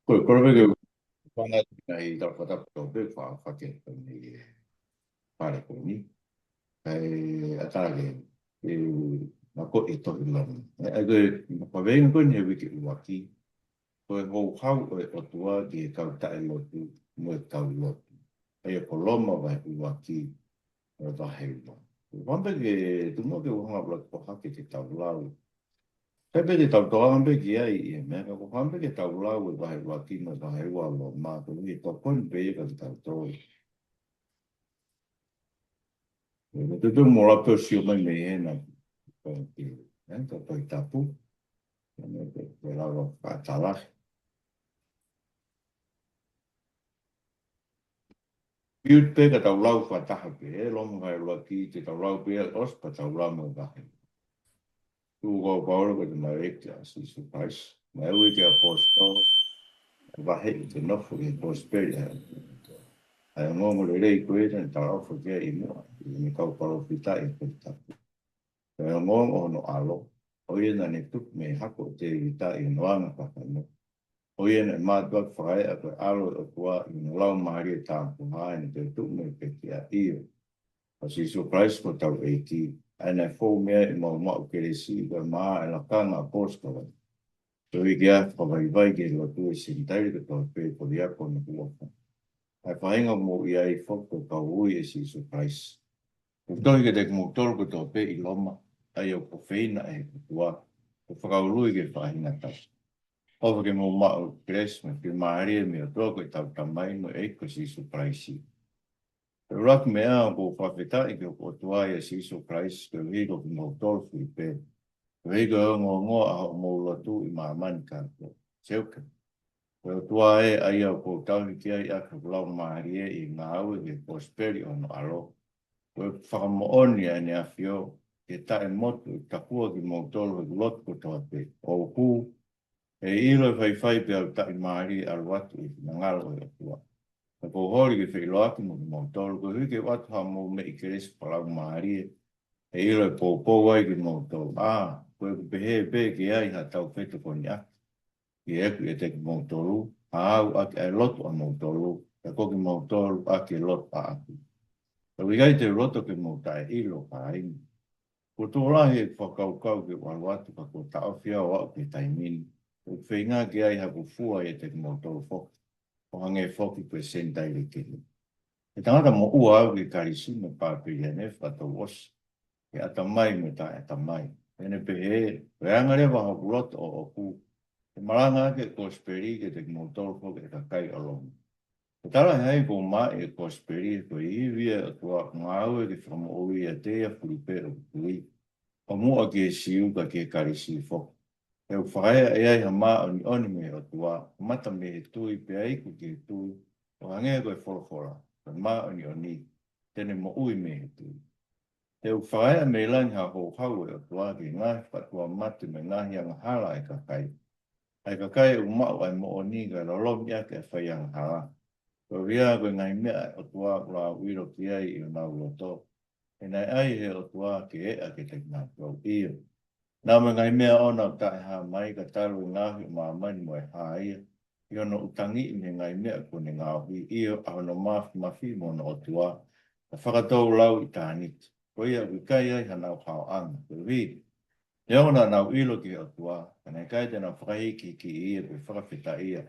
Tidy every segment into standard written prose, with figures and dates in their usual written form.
Quello che quando hai dato per fa che mi pare così a tale ma có ít thôi là cái mà về nó có nhiều cái hoạt kỳ rồi hồ khâu rồi ở tua thì cầu tại một một cầu một bây giờ có lắm mà phải hoạt kỳ rồi ta hay mà vấn đề cái tụi nó cái học là có khác cái tàu lao cái bây giờ tàu đó không biết gì ấy mà có không biết cái tàu lao rồi phải hoạt kỳ mà phải hoạt mà tụi nó có con bé cái tàu đó tôi mua la peu sur mai me na que to tapu que la lo patala piut pe ka tau lau fa ta pe lo mo ga lo ki te tau lau pe os pa tau lau mo ga tu go pa lo que me re que así su pais me we que aposto va he te no fu que prosperia ai mo mo le ko e te tau fu que i mo ni ka pa lo fita e pe ta pe mo no alo oye na ne tu me ha ko te ta i no ana pa no Oye, en el más dos fue algo de cual no la mayoría está en el tu me pequeña tío. Así su price por tal aquí. En el fome y mamá que decía más en la cama apóstola. Yo vi que por ahí va que lo tuve sin tal que todo el podía con el boca. Hay faena como ya hay foto para hoy y su price. Entonces que de motor que todo el y loma. Hay cafeína y tua. O frau que faena tas. Ova ke mo mao Christmas ke maari me o toko i tau tamai no e ko si surprise. Rak me a ko whawheta i ke o tuai a si surprise ke higo ki mo tolfu i pe. Higo ngo ngo a ho mo latu i maaman ka ko. Seuka. O tuai a ia ko tau ki ai a ka lau maari e i ngā au ke prosperi o no alo. O whakamo oni a ne a fio ke tae motu i takua ki mo tolfu i lotu toa pe. O hu e ilo fai pe au tai mari al watu i na ngalo e atua. Na ko hori ke whai loatu mo ki mautoro, ko hui ke watu ha mo me i keres palau mari e ilo e pōpō ai ki mautoro. Ko e pehe pe ke ai ha tau whetu koni aki. Ki eku e te ki mautoro, a au aki ai lotu a mautoro, e ko ki mautoro aki e lotu a aki. Ka wigai te roto ke mautai ilo pa ingi. Ko tō rahi e whakaukau ke waluatu ka ko tau whia o au ke taimini. O whenga ki ai haku fua e te mo tō whoki. O hange whoki koe sentai le kini. E tangata mo ua au ki karisi me pāpiri ane whato os. E atamai me ta atamai. Ene pehe, reanga rewa haku roto o oku. E maranga ke kosperi ke te mo tō whoki e kakai alonga. E tala hei ko ma e kosperi e koe iwia e tua ngāu e ki whamo oi a tea puripero kui. O mua ki e siu ka ki e karisi whoki. E o whakaia e ai ha maa oni oni me o tua, mata me he tui pe ai ku ki he tui, o hangea koe whorofora, ka maa oni oni, tene mo ui me he tui. E o whakaia me langi ha ho hau e o tua ki ngahi whatua matu me ngahi anga hala e ka kai. Ai ka kai o mau ai mo oni ka lolomi ake e whai anga hala. Ko ria koe ngai mea o tua kura wiro ki ai i o nau roto. E nei ai he o tua ki e ake te ngā kau iyo. Nā me ngai mea ona o tae ha mai ka taru i ngāhi o mani mo e hā ia. I ono utangi i me ngai mea ko ne ngāhi i o ahono mafi mo no o tua. Ka whakatou lau i tānit. Ko ia wikai ai hanau hao anga. Ko wi. E ona nau ilo ki o tua. Ka nei kai tena whakahiki ki ia pe whakawhita ia.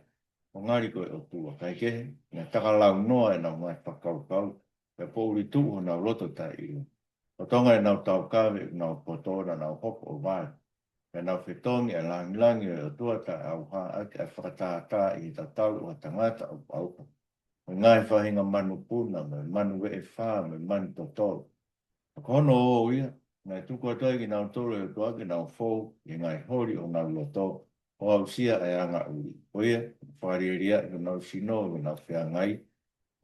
O ngari koe o tua. Kai ke, ne takalau noa e nau mai whakaukau. Ka pouri tu o nau loto tai ilo. O tonga e nau tau kawe e nau potora nau hoko o vai. E nau whetongi e langi e o tuata au ha ake e whakatātā i ta tau o tangata o pauka. O ngai whahinga manu puna me manu we e whā me manu totoro. O kono o ia, ngai tuku atai ki nau toro e tua ki nau fōu i ngai hori o nau loto o au sia e anga uri. O ia, whareria i nau sino i nau whia ngai.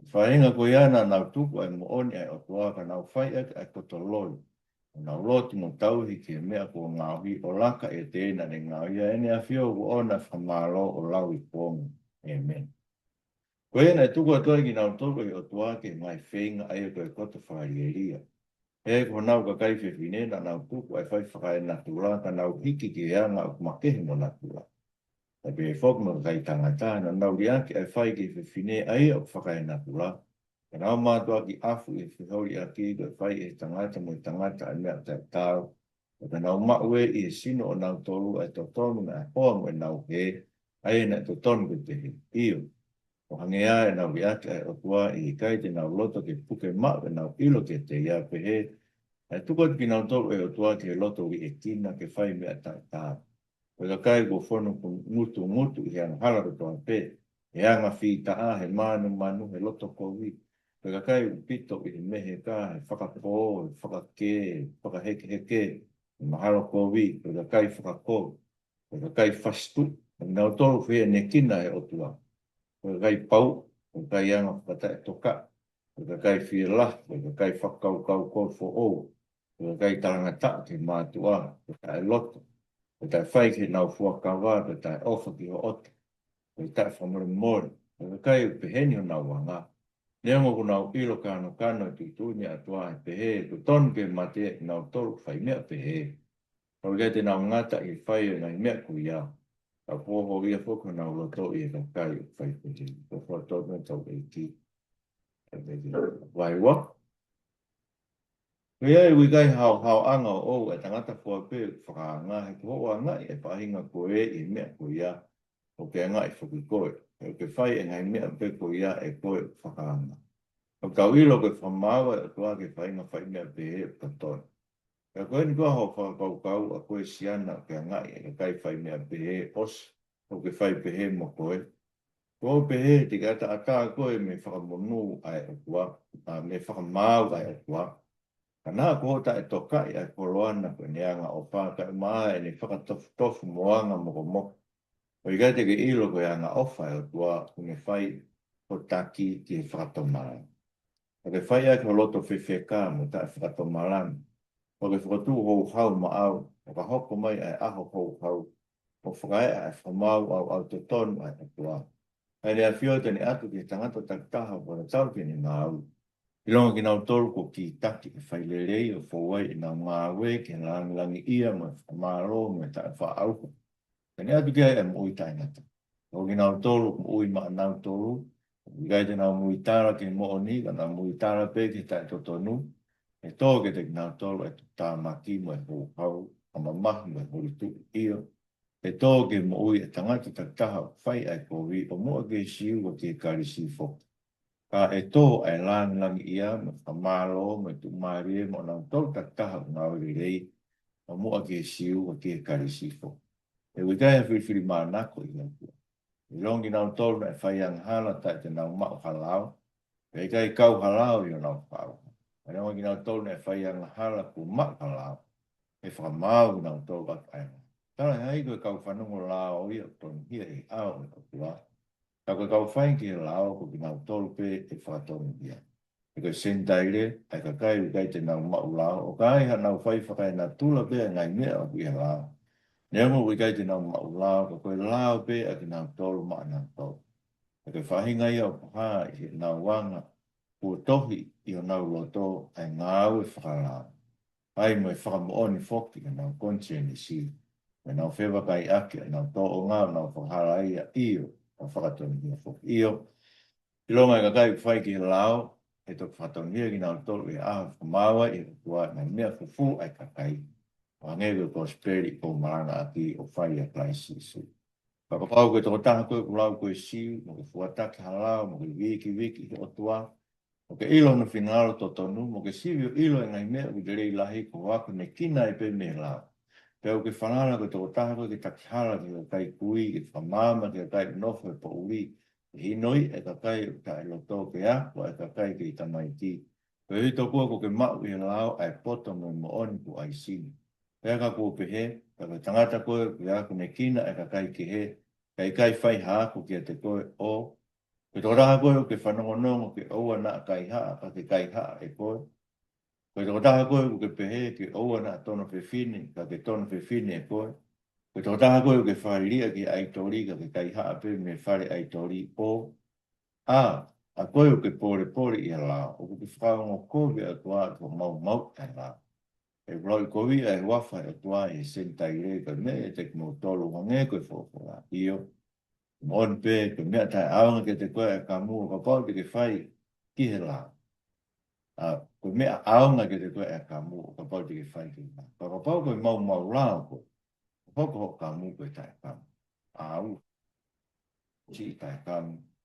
Whahinga ko iana nau tuku ai mo oni ai o tua ka nau whai ake ai kotoloi. Nā roti no tauhi ki mea ko ngāhi o laka e tēna ne ngāhi a ene a whio o ona whamālo o lau i pōngu. Amen. Ko ena e tuku atoa ki nau toko i o tuake mai whenga ai o koe kota whaari e ria. E ko nau ka kai whiwhine na nau tuku ai whai whakai na tūra ka nau hiki ki ea ngā o kumakehi mo na tūra. e pe fok mo kai tangata na nau ria ki e whai ki whiwhine ai o whakai na kula. E nau mātua ki afu e whihauri a ki ko e whai e tangata mo i tangata a mea te tau. E ka nau maue i e sino o nau tolu e to tonu na e hoa mo e nau he, ai e na to tonu ko te he. Iyo, o hangea e nau ria ki e o tua i kai te nau loto ke puke mau e nau ilo ke te ia pe he. E tukot ki nau tolu e o tua ke loto i e tina ke whai mea ta tau. O ka kai ko fono ko ngutu i ang hala ko toa pe. E anga whi ta a he manu he loto ko wi. O ka kai pito i he mehe ka he whakapō, he whakake, whakaheke heke. E mahalo ko wi. O ka kai whakako. O ka kai whastu. O nau tolu whia ne kina e otua. O ka kai pau. O ka kai anga whakata e toka. O ka kai whia lah. O ka kai whakau kau kau fo o. O ka kai tarangata ke mātua. O ka kai loto. O tai whai ki nau fuakawa, o tai ofa ki ho oti, o tai whamore mori, o kai o peheni o nau wanga. Neongo ko nau ilo kano kano e tuituni atua e pehe, ko tonu ke mate e nau tolu whai mea pehe. Kau kai te nau ngata i whai e ngai mea ku ia. Ka poho ia whoko nau loto i e ka kai o whai pehe. Ko wha tonu e tau e ki. Wai wak. Kaya e wikai hao anga o e tangata kua pe whakaanga he ko hoa ngai e pahinga ko e i mea ko ia o ke ngai whuki koe. E o ke whai e ngai mea pe ko ia e koe whakaanga. O kau ilo ke whamawa e kua ke whainga whai mea pe e patoi. E koe ni kua ho whakau a koe siana ke ngai e kai whai mea pe e os o ke whai pe he mo koe. Ko pe he te kata ata koe me whakamonu ai o kua, me whakamau ai o kua. Kana ko ta e toka i a koloana ko neanga o whaka mai ni whakatofu moanga moko moko. O i gate ke ilo ko anga ofa e o tua kune whai o taki ki e whakatomara. O ke whai a ko loto whiwheka mo ta e whakatomara. O ke whakatu hou hau ma au. O ka hoko mai ai aho hou hau. O whakai a e whamau au te tonu ai o tua. Ai lea whio tani atu ki tangata taktaha o na tau ki ni ngāu. I longa ki nau tolu ko ki taki e whailelei o fōwai i nau ngāwe ki langi ia mo e whamaro mo e tae whaauku. Tani atu kia e mui tai ngata. O ki nau tolu ko ui maa nau tolu. I gai te nau mui tara ki mo oni ka nau mui tara pe ki tae totonu. E tō ke te ki nau tolu e tā maki mo e hou hau. Ama mahi mo e hori tu iyo. E tō ke mo ui e tangata taktaha whai ai kowi o mua ke siu o ke karisi foku. Ka e tō ai langi ia me whamalo me tu marie mo nau tau taktaha o ngā uri rei o mua ke siu o ke karisifo. E wikai a whiwhiri maa nako i ngā. I longi nau tōru na e whaiang hala tai te nau mao halau. E kai kau halau i o nau whau. E longi nau tōru na e whaiang hala ku mao halau. E whamau i nau tōru at aina. Tala hei koe kau whanungo lao i o tonu hia i ao i o tua. Ka koe kau whain ki lao ko ki nau tolu pe e whakatonu ia. E koe sendaile, e ka kai ukai te nau mau lao, o kai ha nau whai whakai na tula pe ngai mea o ki lao. Nea mo ukai te nau mau lao, ka koe lao pe a ki nau tolu maa nau tolu. E koe whahinga ia o paha i nau wanga, kua tohi i o nau loto ai ngāu e whakalao. Ai mo e whakamooni whoki ka nau kontieni si. E nau whewa kai ake, e nau tō o ngā, nau whakala ia iyo. O whakatoni ia whoki iyo. I longa i ka kai whai ki lao, e tō whakatoni ia ki nau tolu i aha whamawa i kua na mea fufu ai ka kai. O ngego ko speri o maranga aki o whai a klaisi isu. Whakapau koe tō taha koe kulau koe siu, mo ke fuataki halau, mo ke wiki o tua. Mo ke ilo na whinaro tō tonu, mo ke siu ilo e ngai mea u derei lahi ko waku ne kina e pe me lao. Peo ke whanana koe tō taha koe ke takihala ki ka kai kui, ke whamama ki ka kai nofo e po ui. Hinoi e ka kai ka e loto ke a, o e ka kai ke i tamaiti. Koe hui tō kua ko ke mau i lao ai poto mo mo oni ku ai sini. Pea ka kua pehe, ka ka tangata koe ki a kune kina e ka kai ke he, kai whai haa ko ki a te koe o. Koe tō raha koe o ke whanongonongo ke oua na kai haa, ka ke kai haa e koe. Koe tō raha koe o ke pehe ke oua na tono whewhini, ka ke tono whewhini e koe. Koe tō taha koe o ke whareria ki aitori ka ke kai haa pe me whare aitori o. A koe o ke pore i a la, o ke whakaongo koe a kua ko mau e la. e roi kovi e wafa e tua e sentai re ka me e te mo tolu nge ko fo fo la io mon pe ko me ta aunga ke te ko e ka mu ko pa ke fai ki he la a ko me aunga ke te ko e ka mu ko pa ke fai ki la ko pa ko mau la ko ka mu ko ta ka a u chi ta ka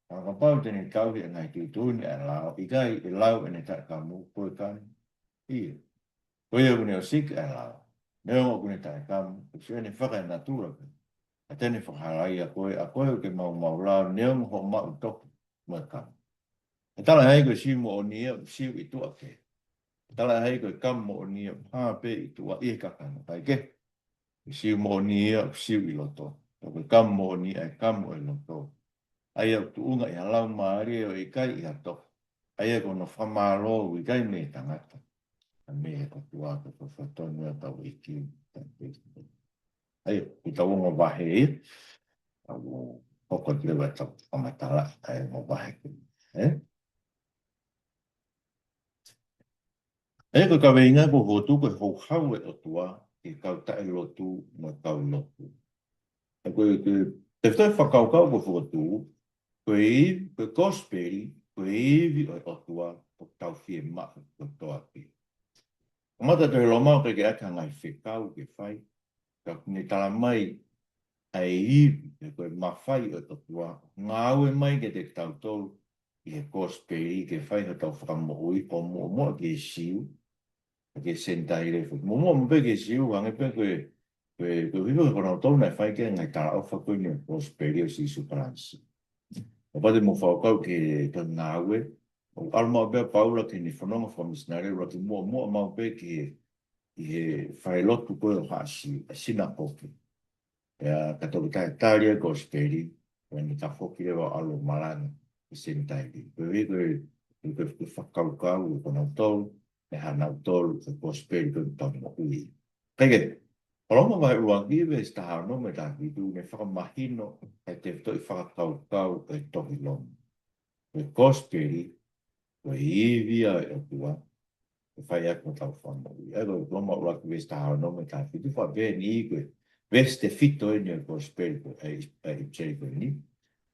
ko pa te ni kau ki ngai tu tu ni la i kai i lau e ta ka mu ko ka i ko ia ni o sik e la Neo kune tae kam, se ne whaka natura. A tene whakarai a koe ke mau la, neo ho mau toku mua kam. E tala hei koe si mo o nia, siu i tua ke. E tala hei koe kam mo o nia, pāpe i tua i kakana. Pai ke, siu mo o nia, siu i loto. Koe kam mo o nia, e kam mo i loto. Ai au tu unga i halau maari o i kai i hato. Ai au kono whamaro i kai me tangata. A me he kotua ko whatonu a tau i kiu. Ai, i tau ngā wahe i, au hoko te lewa tau whamatala, ai ngā wahe ki. E ko ka weinga ko hotu ko hou hau e o tua, i kau tae lotu mo tau lotu. E te whai whakaukau ko hotu, ko kosperi, ko iwi o tua, o tau fie mahu o toa ki. Mata te loma o ke aka ngai whekau ke whai, ka kune tala mai ai iwi, e koe mawhai o to tua, ngā aue mai ke te tautou, i he kosperi, ke whai ho tau whakamohui, o mua ke siu, ke sentai le fu. Mua mo pe ke siu, wange pe koe vivo kono tau nei whai ke ngai tala o whakoi ni kosperi o si supransi. O pate mo whakau ke ngā aue, o alma bea paula ke ni whanonga whamisnare, raki mua mau pe ke i he whai lotu koe o haasi, a sina poke. Ya katoku tae taria ko speri when ta foki lewa alo malanga i sentai ki. Koe whakaukau ko nau tolu e hanau tolu ko speri ko tamu ui. Kege, paloma mai uangi ve sta hano me ta vidu ne whakamahino e te toi whakaukau e tohi lomu. Ko speri, ko iwia e o tua, e whai ako tau whanau. Ego, loma uangi ve sta hano me ta vidu whabeni i koe veste fito e ni ko speri ko e cheri ko ni.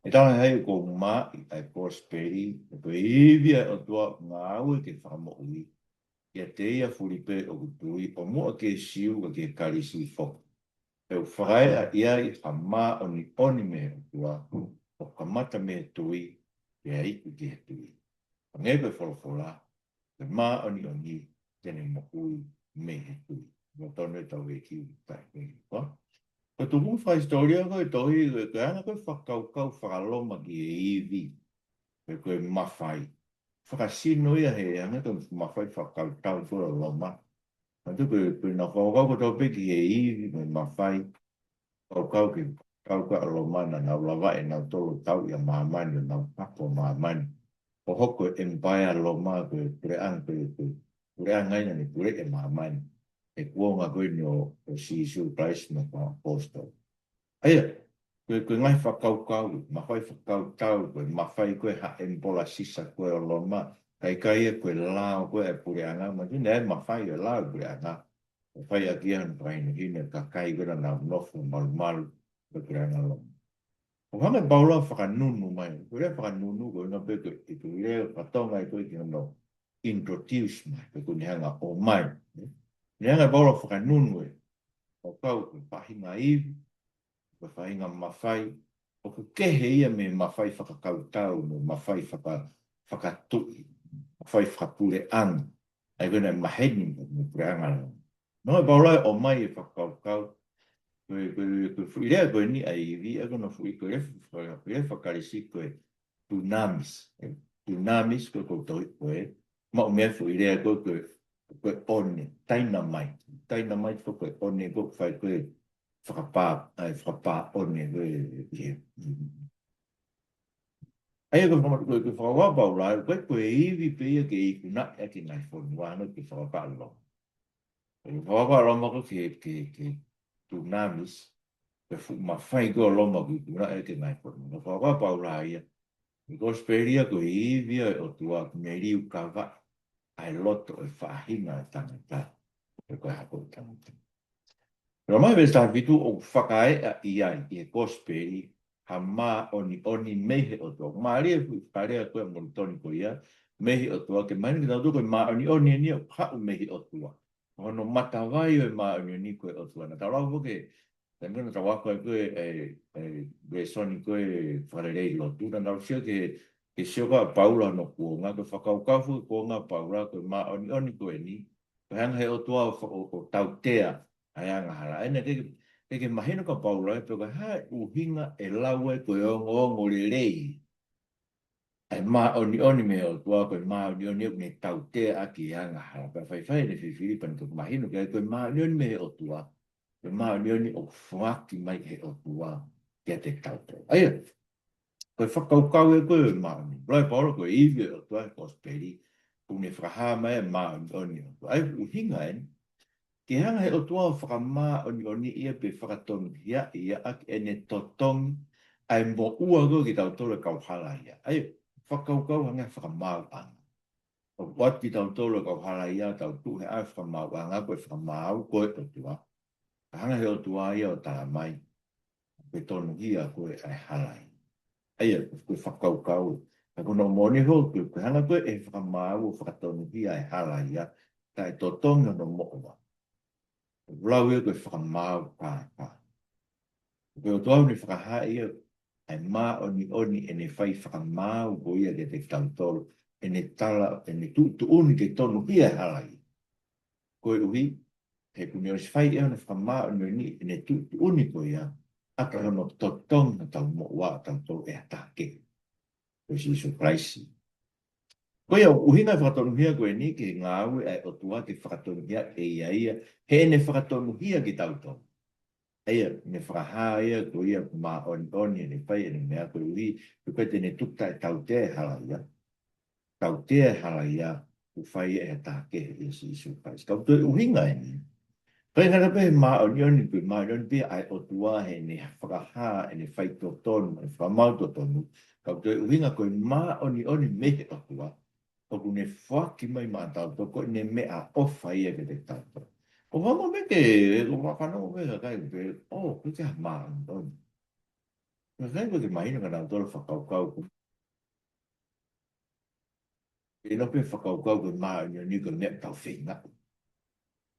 E tala hei ko ma e ko speri ko ivia o tua ngā ue ke whamo ui. Ia te ia furipe o kutui o mua ke siu o ke karisi fok. E u whakai a ia i ha mā o ni oni me o tua o kamata me tui e a iku ke tui. O nge koe wholofola e mā o ni tene mo ui me he tui. Mo tonu tau e ki tai koe. Ko tu mu fa historia ko tohi ko ana ko whakaukau whakaloma ki e iwi. Ko e mawhai. Whakasino ia he anga ko mawhai whakautau kura loma. Ma tu ko na whakau ko tau peki e iwi me mawhai. Whakau ki kau ka loma na nau lawa e nau tolo tau ia mahamani o nau papo mahamani. O hoko empire loma ko pure ang pure ang ngaina ni pure e mahamani. E kuonga koe ni o sisu price na posto. Aia, koe ngai whakaukau, mawhai whakautau, koe mawhai koe ha empola sisa koe o loma, kai e koe lao koe e pure anga, ma tine e mawhai e lao pure anga, e whai a kian painu hine ka kai koe na nofu malu koe pure anga loma. O hanga paula whakanunu mai, koe rea whakanunu koe nga pe koe i koe rea whatonga i koe ki no introduce mai, koe ni hanga o mai. Ni hanga paula whakanunu e, o kau koe pahinga iwi, ko whainga mawhai, o ko kehe ia me mawhai whakakautau, me mawhai whakatui, mawhai whakapure ang, ai koe maheni me pure anga. No e paulai o mai e whakaukau, koe whirea koe ni a iwi, e kono hui koe whakarisi koe tunamis, tunamis koe koutou koe, ma o mea whirea koe one, taina mai koe one koe whai koe, whakapā one koe. Ai ko koe whakawapa o lai, koe iwi pia ke i kuna e ki ngai whanua ki whakapā lo. Whakapā lo mako ke tunamis, ke mawhai ko lo ki kuna e ki ngai whanua. Whakapā o lai, ko speria ko iwi o tua meriu kawa, ai loto e whahina e tangata. Koe hako tangata. Pero mai vez tā vitu o whakae a iai i e gospeli ha mā oni mehe o tō. Mā rea hui whakarea koe mo toni ko ia, mehe o tō, ke mai ni tau koe mā oni ni o hau mehe o tō. Hono matawai o mā oni koe o tō. Na tau rau hoke, te muna tau wako koe e soni koe wharerei lo tū. Na tau sia ke sioka paula no kuonga, koe whakaukawhu kuonga paula koe mā oni koe ni. Koe hanga he o tō o tau tea. Ai anga hala. Aina ke mahino ka paula e peka hai uhinga e laue koe ongo le rei. Ai mā oni me o tua koe mā oni me tau te aki anga hala. Pea whai ne Filipan koe mahino koe mā oni me o tua. Koe mā oni o whaki mai he o tua kia te tau te. Aia, koe whakaukau e koe mā oni. Rai paula koe iwi o tua e kosperi. Kune whakaha mai e mā oni o tua. Ai uhinga e. Ke hanga he o tua whakamā oni ia pe whakatonu hia ia ak ene totong ai mo ua go ki tau tole kauhala ia. Ai whakaukau hanga whakamāu anga. O wat ki tau tole kauhala ia tau tu he ai whakamāu anga koe whakamāu koe o tua. Hanga he o tua ia o tala mai. Pe tonu hia koe ai halai. Ai koe whakaukau. Ka kono moni ho koe hanga koe e whakamāu o whakatonu hia ai halai ia. Tai totong no mo'oa. Lau e koe whakamāu pāpā. Koe o tuau ni whakahai ia ai mā oni e ne whai whakamāu ko ia ke te tautoro e ne tala, e ne tu uni ke tonu hia halai. Koe uhi, he kuni o si whai ea na whakamāu oni e ne tu uni ko ia aka hono totong na tau mo'ua tautoro e atake. Koe si iso praisi. Koe au uhinga whakatonu hia koe ni ke ngā aue ai o tua ke whakatonu hia e ia he ne whakatonu hia ki tautonu. Eia, ne whakaha ia ko ia mā oni ne whai ne mea koe uhi koe te ne tukta e tau te hala ia. Tau te hala ia u whai e take e si isu whai. Kau tue uhinga e ni. Koe ngara pe mā oni koe mā oni pe ai o tua he ne whakaha e ne whai totonu, e whamau totonu. Kau tue uhinga koe mā oni mehe o tua. Oku ne whaki mai mā tauto, koe ne mea ofa ia ke te tauto. O wama me ke, o wakano me ka kai pe, o, koe te mā antoni. Ka kai koe te mahina ka nau tolo whakaukau ku. E no pe whakaukau koe mā ni koe mea tau whenga.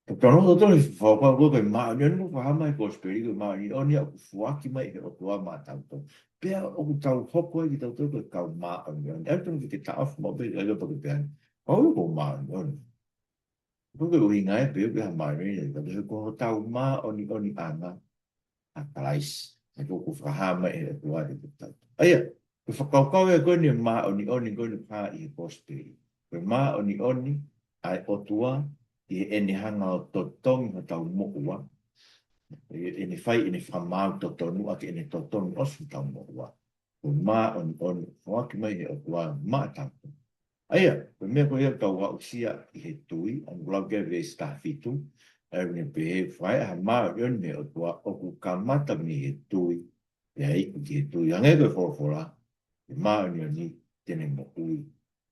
Ka tono to tolo whakaukau koe mā ni ko whahamai ko speri koe mā ni o ni a whaki mai he o tua mā tauto. Pea o ku tau hoko e ki tau tolo koe kau mā ni. Ertong ki te tau mo pe e lopa ke pean. Au ko mā ni. Porque o inga e peo que a maioria da vez ko tau ma oni anga a prais e ko whahama e a tua de tau. Aia, ko whakaukau e koe ni ma oni koe ni pā i poste. Ko ma oni ai o tua i ene hanga o totong o tau mo'ua. E ne whai e ne whamau totonu a ke ene totonu osu tau mo'ua. Ko ma oni, whaki mai e o tua ma tau. Aia, ko mea ko ia tau wau sia i he tui, an ulau kia vei stafitu, e ne pehe whae ha maa ion me o tua o ku kamata mi he tui, e hei ki he tui, ange koe whorofora, e maa ni tene mo ui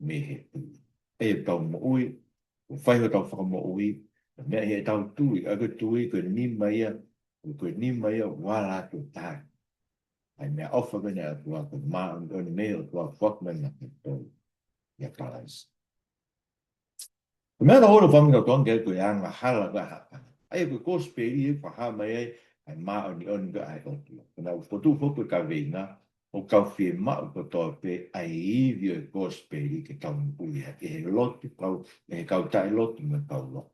me he tui. Aia tau mo ui, o whai ho tau whaka mo ui, mea he tau tui, a koe tui koe ni mai wala to tai. Ai mea ofa kene a tua, koe maa ni me o tua whakmena ke tui. Ia parais. Mea na horo whangi o tonga koe anga hala ka hapa. Ai koe kosperi e whahama e ai maa oni ka ai otua. Kona u fotu foku ka veina o kau whie maa ko toa pe ai iwi o kosperi ke kau ui ha. E he lotu kau, e he kau tai lotu me kau lotu.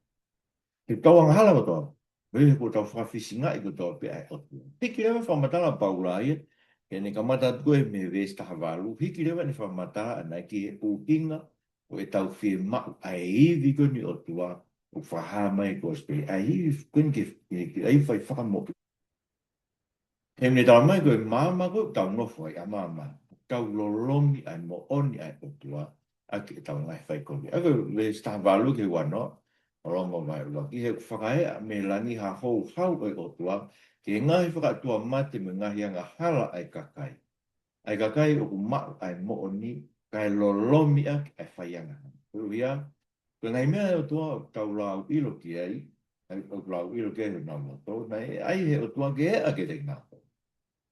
Ke kau anga hala ko toa. Vehe ko tau whawhisinga i ko toa pe ai otua. Hiki rewa whamatala paula ia. Ke ne kamata koe me vesta havalu. Hiki rewa ne whamatala anai ki e uhinga o e tau whie mau ai iwi koni o tua o whaha mai ko spre ai iwi koni ke ai whai whakamopi. He mne tau mai koe māma koe tau nofu ai a māma. Tau lolongi ai mo oni ai o tua a ke tau ngai whai koe. A koe le sta valu ke wano o longo mai ua. Ki he whakae me langi ha hou hau ai o tua ke ngahi whakatua mate me ngahi anga hala ai kakai. Ai kakai o ku mau ai mo oni kai lolomi ak ai whaianga. Uia, ko ngai mea o tua tau lau ilo ki ai, ai o lau ilo ke na mo to na ai he o tua ke a ke te na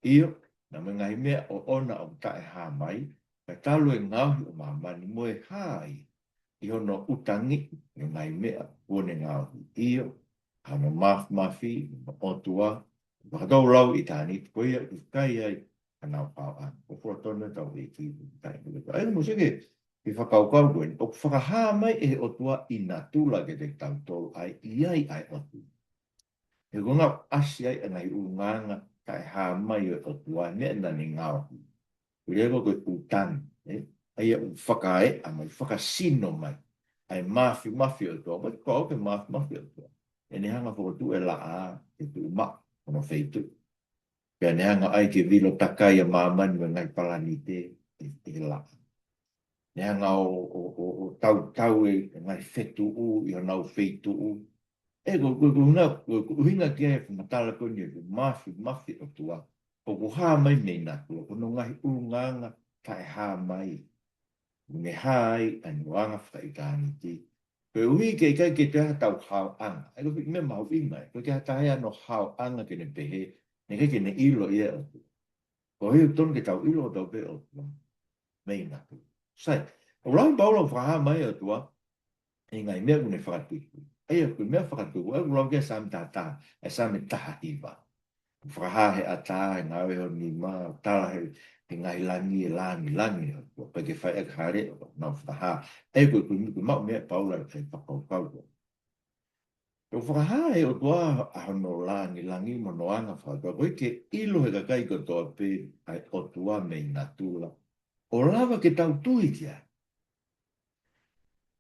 io na me ngai mea o ona o tae ha mai ka talu e ngau o mamani mo e hai i hono utangi e ngai mea o ne ngau io hano mafi o tua wakatau lau i tani koia i kai ai ana o pao an o fua tonu tau e ki tai ai mo se ke i whakaukau koe o whakaha mai e o tua i nā tūla ke te tau tolu ai i ai o tu e gonga asi ai anai unganga kai ha mai o tua ne na ni ngau Rego koe utan, ai e whakae, a mai whakasino mai, ai mafi o toa, mai kau ke mafi o toa. E ne hanga whakatu e la a, e tu ma, ono feitu. Pea ne hanga ai ke vilo takai a mamani me ngai palani te la. Ne hanga o tau e ngai fetu u, i o nau feitu u. E ko hinga ke e whamatala ko ni, mafi o toa. Ko ku hā mai nei nā kua, ko no ngahi urunganga tae hā mai. Me hai an wanga whai kāni ti. Ko ui ke kai ke te hatau hao anga. E ko me mau inga, ko ke hatai ano hao anga ke ne pehe, ne ke ne ilo ia o tu. Ko hiu ton ke tau ilo o tau pe o tu. Mei nā kua. Sai, o rau paulo whaha mai o tua, e ngai mea kune whakatuku. Ai a kune mea whakatuku, e rau ke sami tātā, e sami taha iwa. Whakahahe a tā, e ngāwe ho ni mā, tāra he ngai langi e langi, o pe ke whai e kare, o nā whakaha. E koe koe mau mea paula e whakaukau. O whakahahe o tua a hono langi mo noanga whakau. Koe ke ilo he kakai ko toa pe ai o tua mei nā tūla. O lava ke tau tui kia.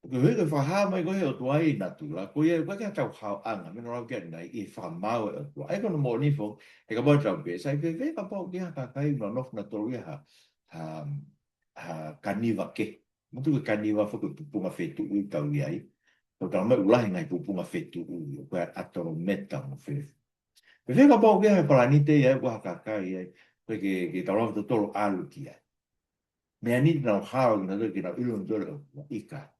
Ko he ke whaha mai koe o tua i nā tūla, koe e koe ke tau hao anga, mena rau kia nei i whamau e o tua. Ai kono mō nifo, e ka bau tau pe, sai ke ka pau kia kakai no nof na tolu ia ha kaniwa ke. Mutu ke kaniwa whaku pupunga whetu ui tau i ai. Ko tau mai ulahi ngai pupunga whetu ui, o koe atoro meta mo whetu. Pe ka pau kia he paranite ia, koe ha kakai ia, koe ke tau rau tolu alu kia. Mea ni nau hao ki nau ki nau ilun tolu o ika.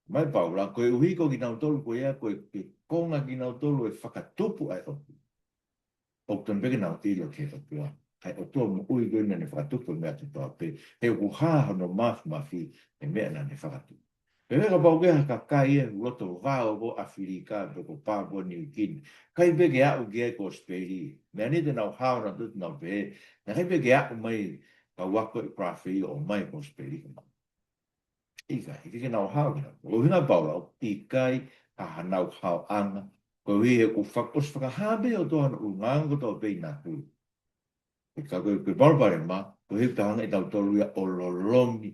Mai paula, koe uhiko ki nau tolu koe ea, koe ke konga ki nau tolu e whakatupu ai oku. O ton peke nau ilo ke otua. Ai otua mo ui koe ne whakatupu mea te toa pe. He uku haa no mafi e mea na ne whakatupu. Pe mea ka pau kea ka kai e roto vāo ko Afrika pe ko Papua New Guinea. Kai peke au ki e ko speri. Mea ni te nau hao na tutu nau pe. Na kai peke au mai ka wako e prafi o mai ko speri. Ika, i ke nau hao kina. O hina paula, o i kai a hanau hao anga. Ko hui e ku whakos whakahabe o toa na ungang ko toa pei nā tū. E ka koe parpare ma, ko hui tahanga i tau tolu ia o lolomi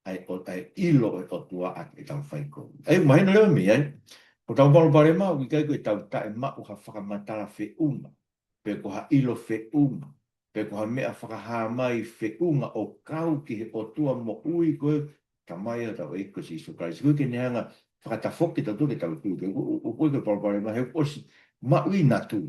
ai o tai ilo e o tua a e tau whaiko. Ai, mahina leo mi ai. Ko tau parpare ma, o kai koe tau tae ma o ha whakamatara whe unga. Pe ko ha ilo whe unga. Pe ko ha mea whakaha mai whe unga o kau ki he o tua mo ui koe ka mai o tau e ko si sukai. Siku ke neanga whakatafoki tau tūke tau tūke. O koe ke parpare ma he osi ma ui natu.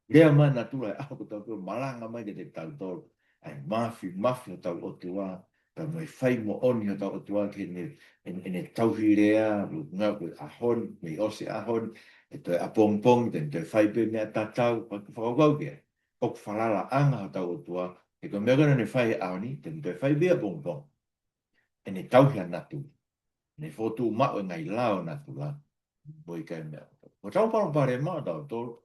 Lea mai natu ai aho ko tau tūke malanga mai ke te tau tōru. Ai mafi o tau o tua. Tau mai whai mo oni o tau o tua ke ne tauhi rea. Ngā koe ahon, me osi ahon. E toi a pong, te whai pe mea tatau. Whakakau kia. O whalala anga o tau o tua. E ko mea kona ne whai aoni, te whai pe a pong. E ne tauhia natu. Ne fotu mao e ngai lao natu la. Moi kai mea. O tau pare mao tau tō.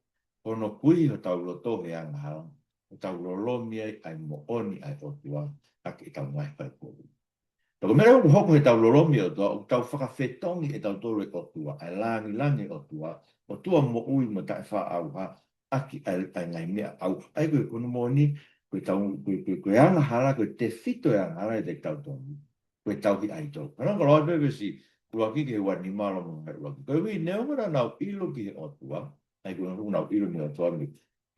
Ono kui o tau loto he anga hao. O tau lolomi ai mo oni ai o tua. Aki i tau ngai whai kōru. Tau mea rau hoko he tau lolomi o tua. O tau whakawhetongi e tau tōru e o tua. Ai langi o tua. O tua mo ui mo tae wha au ha. Aki ai ngai mea au. Ai koe kono mo ni. Koe anga hala. Koe te fito e anga hala e te tau tōngi. Koe tau ki ai tau. Karanga loa pepe si, ua ki ke wani malo mo ngai ua ki. Koe wi neongara nau ilo ki he otua, ai koe nau ilo ni otua mi,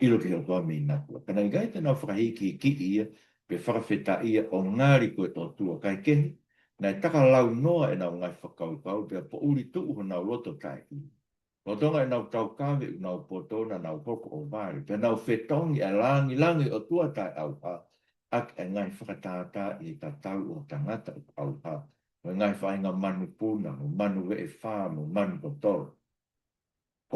ilo ki he otua mi nakua. Kana i gai te nau whakahiki ki ia, pe whakawheta ia o ngāri koe otua kai kehi, nai taka lau noa e nau ngai whakaukau, pe po uri tuu ho nau loto kai ki. Lotonga e nau tau kawe, nau potona, nau hoko o vāri, pe nau whetongi e langi o tua tai au ha, ak e ngai whakatātā i ta tau o tangata o au ha. O ngai whainga manu puna, o manu we e whā, o manu o toro.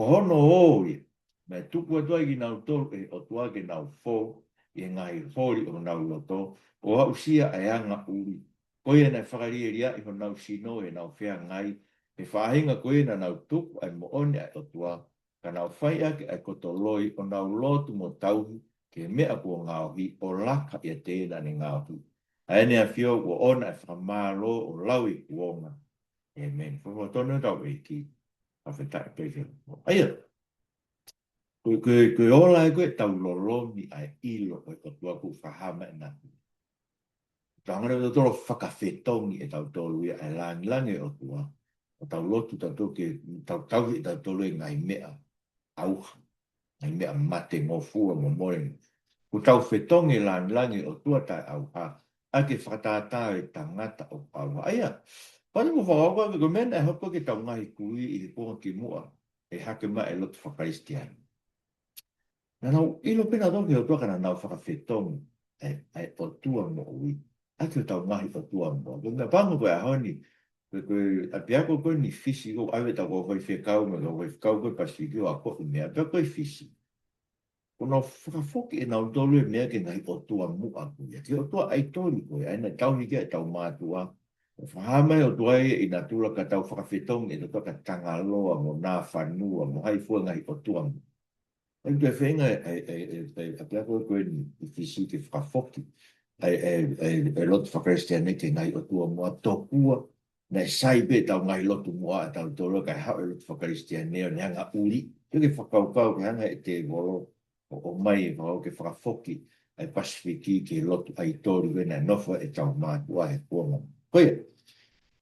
o hono oi, me tuku e toa ki nau tolu e o tua ke nau fō, i ngai hori o nau loto, o au sia e anga uri. Koe nei whakaria i ho nau sino e nau whea ngai, e whahinga koe na nau tuku ai mo one ai o tua, ka nau whai ake ai koto loi o nau lotu mo tauhi, ke mea kua ngāohi o laka i a tēna ni ngāohi. Aene a whio o ona e whamālo o laui kuonga. Amen. Whakatonu tau e ki. Awhetai peke. Aia, koe ola e koe tau loloni ai ilo koe kotua ku whahama e nāku. Tangare o tolo whakawhetongi e tau tolu ia e langi o tua. O tau lotu tau toke, tau tau i tau tolu e ngai mea auha. Ngai mea mate ngofua mo moren. Ko tau whetongi langi o tua tai auha. Ake whakatata e tangata o auha. Aia, pani mo whakauka ko mena e hoko ke tau ngahi kui i konga ki mua. E hake ma e lotu whakaristiani. Na nau, ilo pena toki o tuaka na nau whakawhetongi e o tua mo ui. Ake o tau ngahi o tua mo. Ko mea pango koe a honi, koe a piako koe ni fisi ko, awe tau koe hoi whekau me koe whekau koe pasi ki o a koe mea, pia koe fisi. Ko nau whakafoki e nau tolu e mea ke ngahi o tua mo a koe. Ki o tua ai tori koe, aina tau hike e tau mātua. Whahamai o tua e i nā tula ka tau whakawhetongi e toka tangaloa mo nā whanua mo hai fua ngahi o tua mo. Ai te whenga a pia koe koe ni fisi ke whakafoki. Ai lotu whakaristia ke ngai o tua mua tokua. Nei sai pe tau ngai lotu mua a tau tolo kai hao e lotu whakaristia neo ni hanga uri. Ke whakaukau ke hanga e te volo o mai e whakau ke whakafoki. Ai pasifiki ke lotu ai tori wena nofo e tau mātua he kuonga. Koe,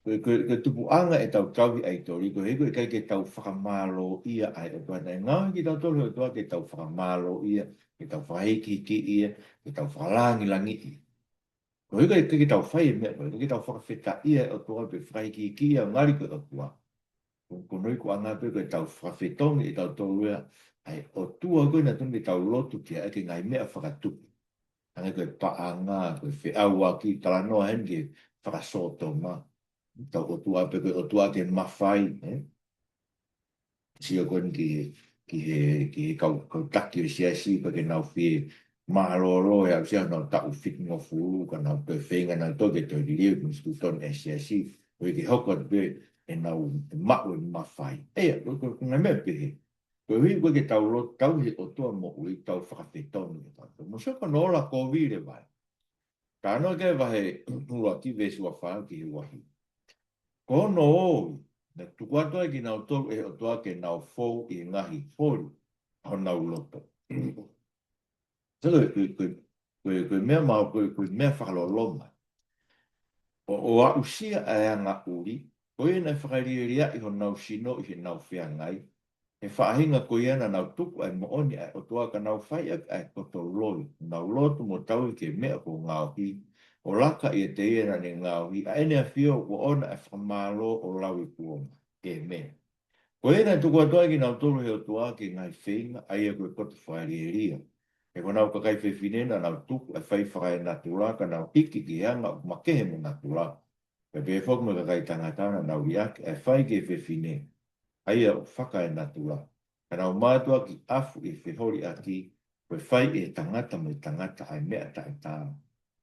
Ke tupu anga e tau tauhi ai tori, ko heko e kai ke tau whakamalo ia ai o tuana. E ngāhi ki tau tori o tua ke tau whakamalo ia, ke tau whaheiki ki ia, ke tau whalangi langi ia. Ko heko e kai ke tau whai e mea, ko ke tau whakawheta ia o tua pe whaheiki ki ia ngari ko o tua. Ko noi ko anga pe ko e tau whakawhetongi e tau toru ia, ai o tua koe na tungi tau lotu kia e ke ngai mea whakatupi. Anga koe paanga, koe whiaua ki talanoa hen ke whakasoto maa. Tau o tua pe o tua ke mawhai, si o kon ki he kau taki o siasi pa ke nau whi maharoro e au sia nau tau whiti ngā furu ka nau toi whenga nau toke toi liu ki msku ton e siasi o i ki hoko pe e nau mau e mawhai. Ea, ko ngai mea pe he. Ko hui koe ke tau lo tau he o tua mo ui tau whakawhetonu e tau. Mo seo ka nola ko vire vai. Ka anō ke vahe ua ki vesu a whāu ki he wahi. Kono o, na tukuatoa ki nau tolu e o toa ke nau fōu i ngahi hori au nau loto. Saka koe mea mau, koe mea whakalolonga. O a usia a anga uri, koe na whakariria i ho nau sino i he nau whiangai, e whaahinga koe ana nau tuku ai mooni ai o toa ka nau whaiak ai koto loi, nau loto mo tau ke mea ko ngāohi, o laka i te ena ni ngāohi, a ene a whio o ona e whamalo o lawi kuonga, ke mea. Ko ena tuku atoa ki nau tolu he o toa ke ngai whenga, ai e koe koto whaeria. E ko nau kakai whewhinena nau tuku e whai whae natura, ka nau hiki ki hanga o makehe mo natura. Pe pe whok me kakai tangatana nau riake, e whai ke whewhinena. Aia o whaka e natura. Ka nau mātua ki afu i whihori aki, koe whai e tangata mai tangata ai mea tai tā.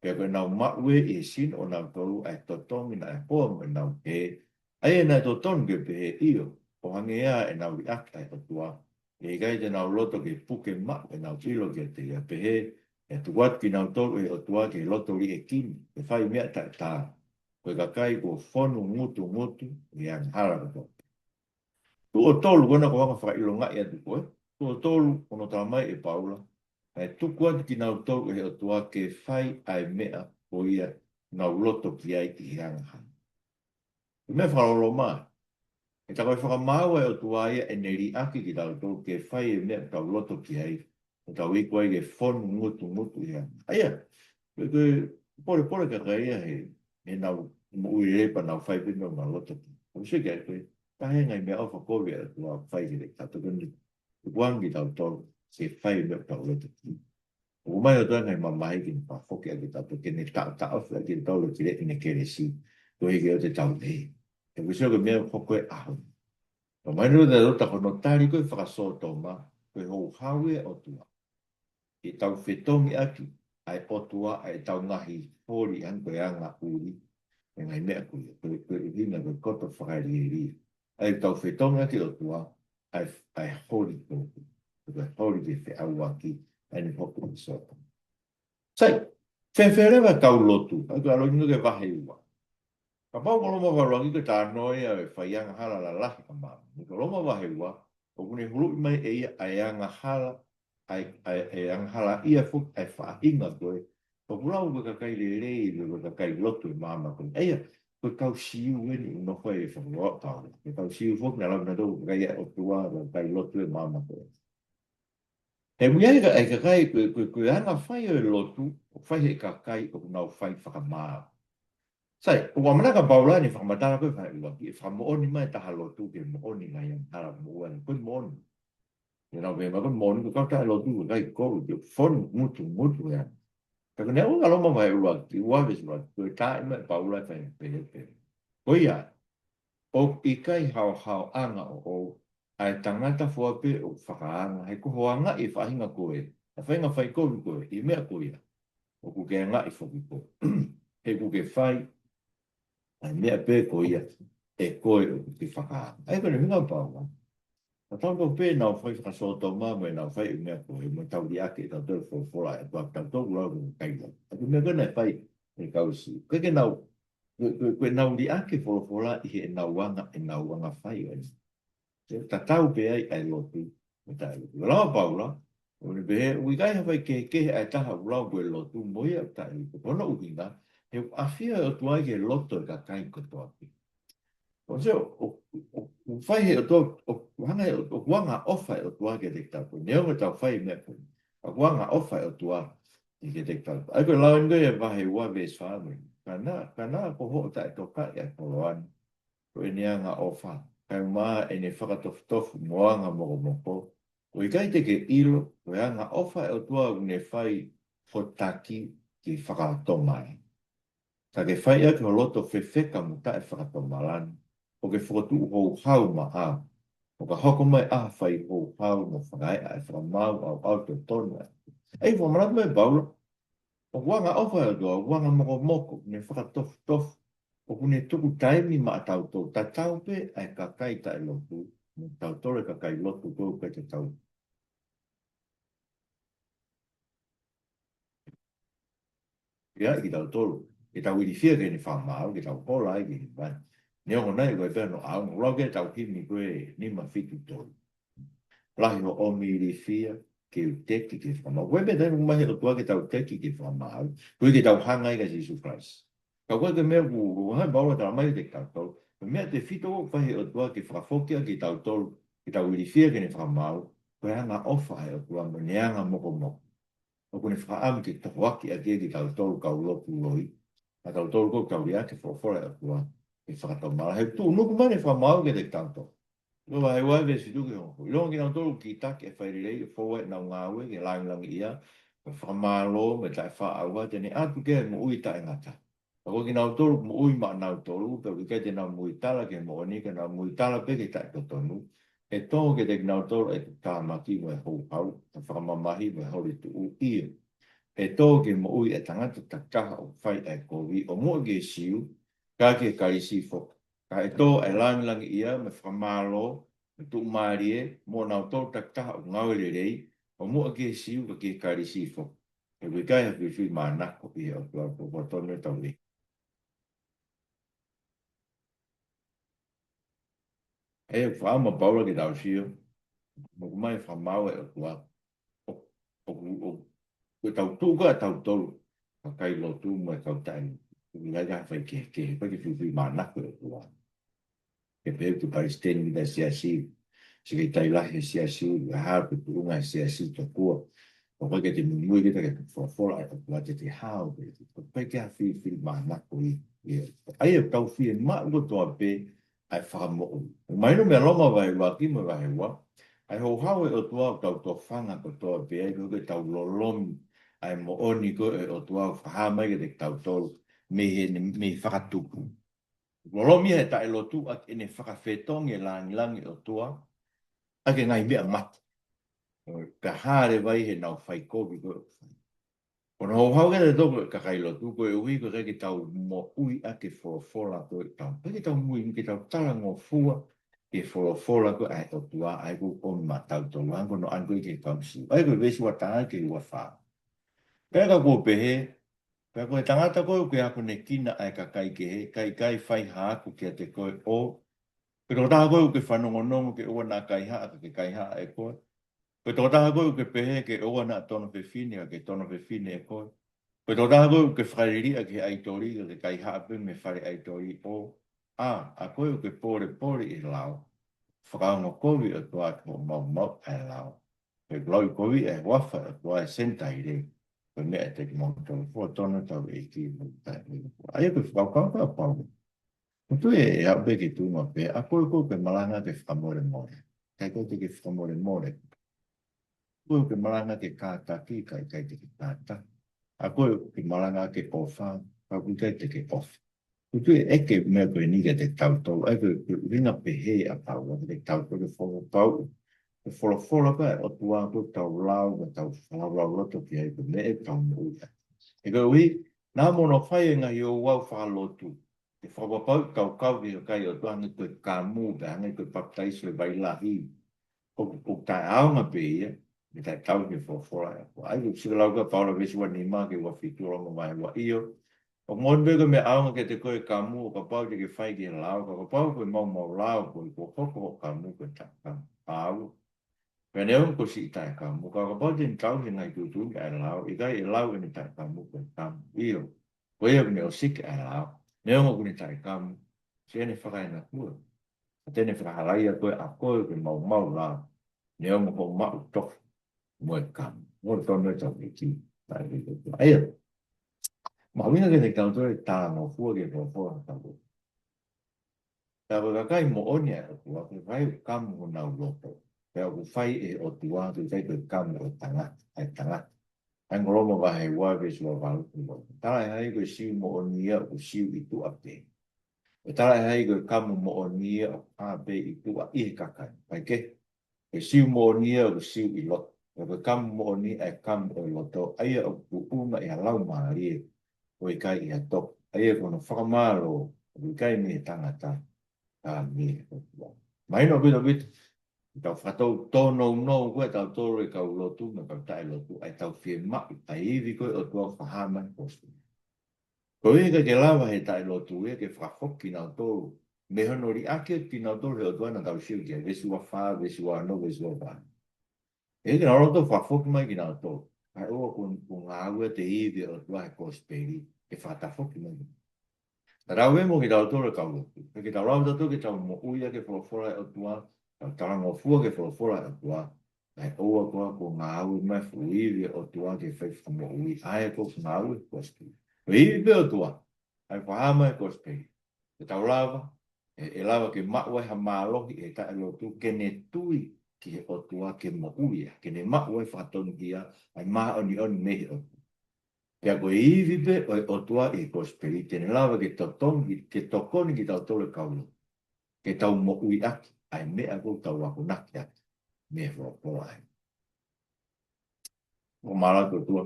Pea koe nau maue e sin o nau tolu ai totongi na e hoa mo e nau he. Aia nai totongi ke pehe io, o hange ea e nau i aki ai o tua. E gai te nau loto ke puke ma e nau ilo ke te ia pehe, e tuat ki nau tolu e o tua ke loto li e kini, e whai mea tai tā. Koe kakai ko whonu ngutu, i ang hara Tu o tolu kona ko wanga whakailonga i atu koe. Tu o tolu kono tā mai e paula. E tuku atu ki nau tolu e o tua ke whai ai mea o ia nau loto ki ai ki hianga hana. I mea whakarolo mai. E ta koe whakamau e o tua ia e neri aki ki tau tolu ke whai e mea tau loto ki ai. E tau i koe ke whonu ngutu i hanga. Aia, pore ka kai ia he nau ui repa nau whai pino nau loto ki. O se kia koe. Tahe ngai mea ofa kowe a tua whai ki tato kani wangi tau tolu se whai mea tau loto ki. O mai o tua ngai mamahi ki pa whoki a ki tato kene ta ofa ki tau lo ki re ine kere si. Ko hiki o te tau nei. E kusio ke mea whokoe aho. mai no de rota ko no tari ko whakasoto ma, ko hou haue o tua. I tau whetongi aki, ai o tua, ai tau ngahi hori an koe anga uri, e ngai mea koe, koe hina koe koto whakairi e ria. Ai tau whetongi aki o tua, ai hori koe, koe hori te whe au aki, ai ni hoku i soto. Sai, whewherewa tau lotu, ai koe alo inu ke wahe ua. Ka pau ko loma waruangi ke tā noi a e whaianga hala la lahi ka maa. Ni ka loma wahewa, o kune hulu i mai e ia a e anga hala, e anga hala ia fuk e whaahinga koe. O kurau ka kai le rei, le ka kai lotu i mama koe. Eia, koe kau siu weni no koe e whakuroa tau. Koe kau siu fuk na lau na tau kai e o tua, ka kai lotu i mama koe. E mui ka kai, koe anga whai o e lotu, o whai he ka kai o kunau whai whakamaa. Sai, ua manaka paula ni whakamatara koe whai ua ki, whakamooni mai taha lotu ke mooni ngai ang hala mua ni, koe mooni. Ni nau vema koe mooni, koe kau taha lotu koe kai koru, ki whonu mutu ya. Taka nea unga loma whai ua ki, ua vesi ua, koe tae mai paula whai pehe pehe. Koe ia, o i kai hao anga o ai tangata fuape o whakaanga, hei kohoanga i whahinga koe, a whahinga whai koru koe, i mea koe ia, o kuke anga i whoki koe. Hei kuke whai, ai mea pē ko ia e koe o ki whakaa. Ai kone minga pāua. A tau tau pē nau whai whakasoto mā mai nau whai o mea koe, mo tau di ake tau tau whora e kua tau tau lau ko kaila. A tu mea kone whai e kausi. Koe ke nau, koe nau di ake whora i he nau wanga whai o ni. Ta tau pē ai lotu, me tai lotu. Lama pāula, o ni pē, ui kai hawai ke ai taha ulau koe lotu, moia o tai lotu. Kona uhinga, he awhia o tuai ke loto e ka kai katoa ki. O se, o whai he o tō, o hanga o kuanga ofa o tuai ke te tau. Neo me tau whai mea koe. O kuanga ofa o tuai ke te tau. Ai koe lau ingo e wahe ua ves whānui. Ka nā ko ho ta e toka e a koloani. Ko e neanga ofa. Kai maa e ne whakatofu moanga moko moko. O i kai te ke ilo, ko e anga ofa o tuai ne whai hotaki ki whakatomai. Ta ke whai ake o loto whewheka mu ta e whakatomalani. O ke whakatu hou hau ma a. O ka hoko mai a whai hou hau mo whakai a e whakamau au te tonu. Ei whamanat mai baula. O wanga ofa e doa, wanga moko moko, ne whakatofu tofu. O kune tuku taimi ma a tau tau. Ta tau pe ai ka kai ta e lotu. Mo tau tore ka kai lotu kou pe te tau. Ia i tau tolu. I tau iri fia ke ni whamau, ki tau pola ai ki ni pai. Neo ko nei koe pēno au, ngā ke tau kimi koe ni ma fitu tolu. Lahi ho omi iri fia, ke u teki ki whamau. Koe pe tēnu mahi o tua ke tau teki ki whamau, koe ki tau hangai ka Jesus Christ. Ka koe ke mea ku, hai baura tala mai te tau tolu. Koe mea te fito o whahi o tua ki whakafokia ki tau tolu, ki tau iri fia ke ni whamau, koe hanga ofa hai o tua mo neanga moko moko. O kone whaamu ki tohuaki a kia ki tau tolu kau loku loi. A tau tolu kou kau ria ke whawhore a kua i whakatau mara. Hei tū, nuku mani whamau ke te tanto. Nō wa hei wai vesi tuki hongo. I longa ki tau tolu ki taki e whairerei, e whaue nau ngāwe, ke langi ia, me whakamalo, me tai whaaua, tene atu ke mo ui tae ngata. Ako ki nau tolu, mo ui ma nau tolu, pe wike te nau mui tala ke mo oni, ke nau mui tala pe ke tae kotonu. E tō ke te nau tolu e te tāmaki mo e hou hau, e whakamamahi mo e hori tu u ia. E tō ke mo ui e tangata takaha o whai e kowi, o mua ke siu, ka ke karisi fok. Ka e tō e langi ia, me whamalo, me tu marie, mo nau tō takaha o ngawere rei, o mua ke siu ka ke karisi fok. E wikai ha whiwhi mā nako i o tua po potone tau ni. E whaama paula ke tau siu, mo kumai whamau e o tua, o tau tūka e tau tolu, ka kai lotu mo e tau taini. Ngai ka whai ke pa ke whiwhi mānako e tua. Ke pēu tu Palestini da siasi, se kei tai lahi siasi, e hāpe tu unga siasi to kua. O whai ke te mumui ke ta ke whawhora e tua te te hao, o pai ke a whiwhi mānako i. Ai e tau whi e māngo toa pē, ai whakamo'u. Maino mea loma vai waki mo vai wa. Ai ho hau e o tua tau to whanga ko toa pē, ai ko ke tau lolomi, ai mo oni ko e o tua whahamai ke te tau tolu. Me whakatupu. Lolomi he ta lotu a ene whakawhetong e langi o tua, a ke ngai mea mati. Ka hare vai he nau whai kovi koe. Kono hau hau ke te toko ka kai lotu koe ui ko ke tau mo ui a ke wholofola koe tau. Ke tau mui ke tau tala ngō fua ke wholofola koe ai o tua ai ko o ma tau tolu ango no ango i ke tau si. Ai koe vesi wa tanga ke ua wha. Pea ka kō pehe, pea koe tangata koe koe hako ne kina ai ka kai ke he, kai whai haaku ke te koe o. Pero taha koe ke whanongonongo ke ua nā kai haa ke kai haa e koe. Pe tō taha koe ke pehe ke oa na tono pe fine ke tono pe fine e koe. Pe tō taha koe ke whareria ke aitori ke kai hape me whare aitori o. A koe ke pore e lao. Whakaongo kovi o toa ko mau e lao. Pe gloi kovi e wafa o toa e sentai re. Pe mea te ki mau tō fua tono tau e ki mutai. Aia ke whakau ka pau. Kutu e hape ki tūma pe. A koe ke malanga ke whamore more. Kai koe te ke whamore more. Koe ke malanga ke kātaki, kai te ke kāta. A koe ke malanga ke ofa, ka kai te ke ofa. Kutu e eke mea koe ni ke te tautau, e koe ringa pehe a pau, ke te tautau ke wholopau. Ke wholofola ka o tua koe tau lau, ka tau whalau roto ki hei koe me e tau mouia. E koe ui, nā mono whai e ngai o wau whalotu. Ke whapapau kau ki o kai o tuanga koe kāmu, ka hangai koe paptaisu e bailahi. O tai aunga pe ia, me tai tau ke whawhora e ko. Ai, sika lau ka paula vesi wa nima ke wa whitura mo mai wa iyo. O ngon bega me aunga ke te koe kamu, o ka pau te ke whai ke lau, ka pau koe mau lau koe, ko hoko o kamu koe taka, pau. Pea neon ko si tai kamu, ka pau te tau he ngai tutu ke ai lau, i kai e lau e ni tai kamu koe kamu, iyo. Koe e ne o sik ai lau, neon o kune tai kamu, se ne whakai na kua. Tēne whakaharai a koe a koe koe mau lau. Neo mo ko mau tok mo kam mo tono to ki ta ri ko ai ma winga ke te kanto e ta no fu ke ko fo ta ko ta ko kai mo onia ko ko vai kam mo na lo to pe ko fai e o tua tu sai ko kam o tanga ai tanga ai ngolo mo va he wa ke so va lo ta ai ko si mo onia ko si i tu ape ta ai ko kam mo onia a be i tu a i ka kai pai ke e si mo onia ko si i lo o ka kam mo ni e kam o loto ai o puuna e lau maari o i kai i ato ai e kono whakamaro o i kai me tangata a me mai no bit tau whatou tono no koe tau toro e kau lotu me kau tai lotu ai tau whie mai ai iwi koe o tua whahama postu ko e ka ke lawa he tai lotu e ke whahoki nau toro me hono ri ake ki nau toro he o tua na tau siu ki vesu wa wha vesu wa no vesu wa wha e ke naro to whafoki mai ki nā tō. Ai oa ko ngā ua te iwi o tua he kōsperi, ke whatafoki mai. Rau e mo ki tau tōra kau lotu. Ke tau rau tatu ke tau mo uia ke wholofora o tua, tau tarango fua ke wholofora o tua. Ai oa ko ngā ua mai fu iwi o tua ke whaifa mo ui. Ai ko ngā ua kōsperi. Ko iwi pe o tua. Ai whahama e kōsperi. Ke tau lava, e lava ke maua ha mālohi e tae lotu, ke ne tui ki o tua ke mo uia, ke ne maua e whatonu kia, ai maa oni mehi o. Kia koe iwi pe o tua i kosperi, tene lawa ke totongi, ke tokoni ki tau tole kaulu, ke tau mo ui aki, ai mea kou tau wako naki aki, mea whapoa ai. O mara ko tua,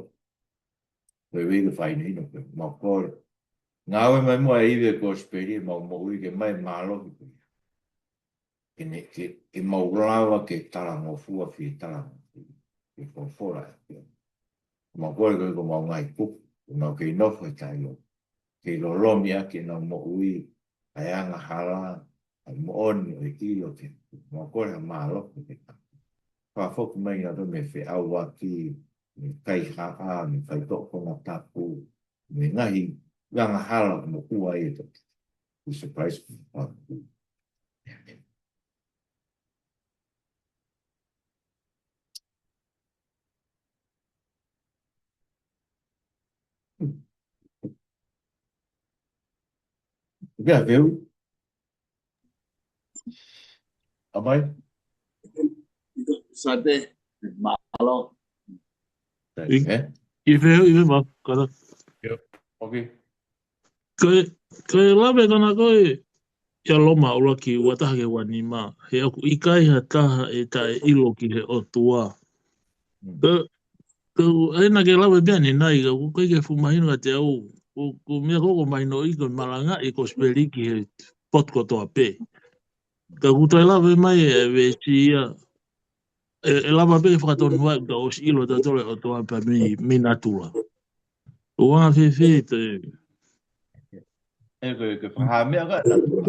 koe wege whaine ino koe, mau kore. Ngāwe mai mua iwi e kosperi, mau mo ui ke mai mālohi koe. Ke mau lawa ke tarango fua fi tarango ke fora ma koe ko mau ngai kupu no ke nofo e tai lo ke lo lomi ake na mo ui ai anga hala ai mo oni o ilo ke ma koe ma lo ke pa foku mai na do me fe au aki me kai haa me fai to ko na tapu me ngahi anga hala mo ua e to ku surprise ya viu amai Sate, malo. I wheu i wima, kata. Ok. Koe lawe tana koe, Ia loma ula ki wataha ke wanima. He aku ikai ha taha e tae ilo ki he otua. Ka, ka aina ke lawe mea ni nai, ka kukai ke fumahino ka te au. Ko mea koko mahino i ko malanga i ko speli ki he potko toa pe. Ka kutai lawe mai e we si ia. E lava pe whakatonu mai ka os ilo ta tole o toa pa mi natula. O wanga whewhe te... E ke whahamea ka natula.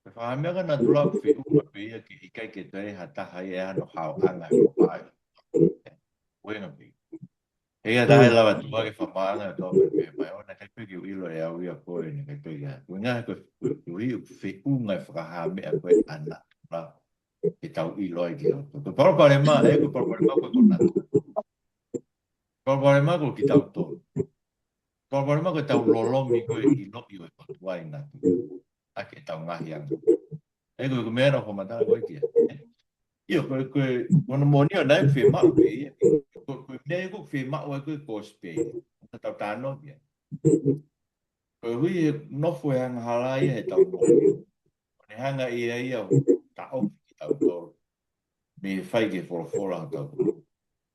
Ke whahamea ka natula ku whiunga pia ki ikai ke tei ha taha i e ano hao anga e whapai. Wenga pia. Hea tahe lawa tua ke whamaanga e toa pe mai o na kai piki uilo e au ia koe ni kai piki ha. Wenga ko ui whiunga e whahamea koe ana. Ke tau ilo i ki hau. Ko parapare ma, e ko parapare ma koe ko natu. Parapare ma ko ki tau tonu. Parapare ma koe tau lolomi koe i loki o e kotua i natu. A ke tau ngahi anga. E koe ko mea ko matanga koe kia. Ia koe kono moni o nai whi mau pe ia. Koe mea ko whi mau e koe kospe. Na tau tano kia. Koe hui e nofo e hanga hala ia he tau moni. Ne hanga ia ia o ta oki ki tau toro. Me whai ke whora ha tau.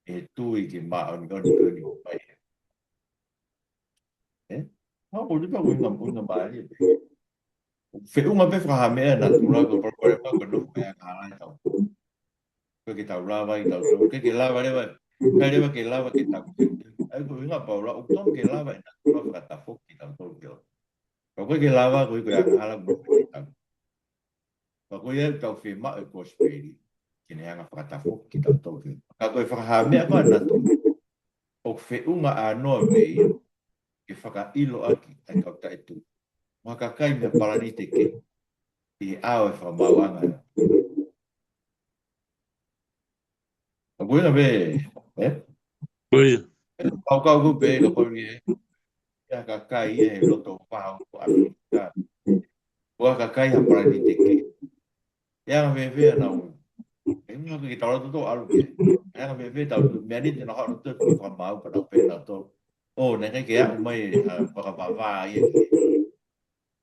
E tui ki maa o ni koni o pai. Ha o lipa ko inga maa ia. Whiunga pe whahamea na tura ko parapare ma ko nofo e hanga hala i tau. Koe ke tau lawa i tau toro. Ke lawa rewa. Kai rewa ke lawa ke tau. Ai ko inga paula. O ton ke lawa i na tura whakatafo ki tau toro ki o. Koe ke lawa koe koe hanga hala mo ki tau. Koe e tau whi maa e kosperi. Kene hanga whakatafo ki tau toro ki o. Ka koe whahamea ko na tura. O whiunga a noa mei. Ke whakailo aki. Ai kau ta e tu. Maka kai me parani te ke. I ao e whamauanga. Koe na be. Oia. Kau kau ku pe ka pori e. Ia ka kai e loto pao ko Afrika. Ua ka kai ha parani te ke. Ia ka veve na u. E mga ki tau rato alu ke. Ia ka veve tau mea ni te na hao rato ki whamau pa tau pe na to. O, ne kai ke a umai whakapawā ia ki.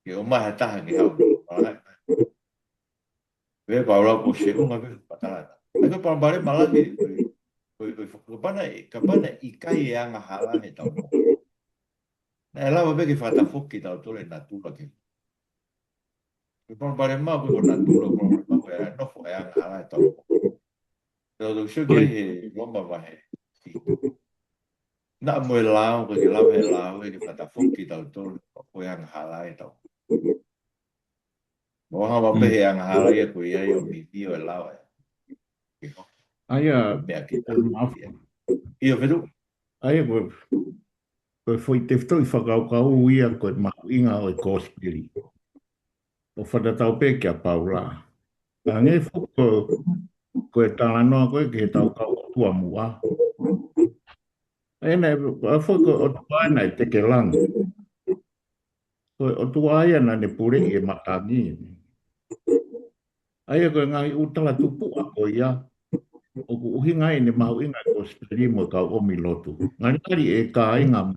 Ke umai ha taha ki hau. Ve paura ko she unga ve patala. Ai ko pambare malaki. Ko pana i kai e anga hala he tau. Na la ve ke fata foki tau tole na tula ke. Ko pambare ma ko na tula ko ma ko e no fo e anga hala he tau. Pero do sho ke he lomba va he. Na mo la ko ke la ve la ve ke fata foki tau tole ko e anga hala he tau. Mo ha va pe e anga hala ye ko ia yo mi dio e la. Aia, Mea ke tau. Ia vedu. aia koe foi te whatu i whakaukau ia koe mahuinga o e kōspiri. O whanatau pe kia paula. Ka nge whuko koe tāna noa koe ke he tau kau o tua mua. Ene, a whuko o tua ana e teke langa. Koe o tua aia na ne pure i e matangi. Aia koe ngai utala tupu a koe ia. O ku uhinga e ne mahuinga e kōspiri mo kau omi lotu. Ngari e ka inga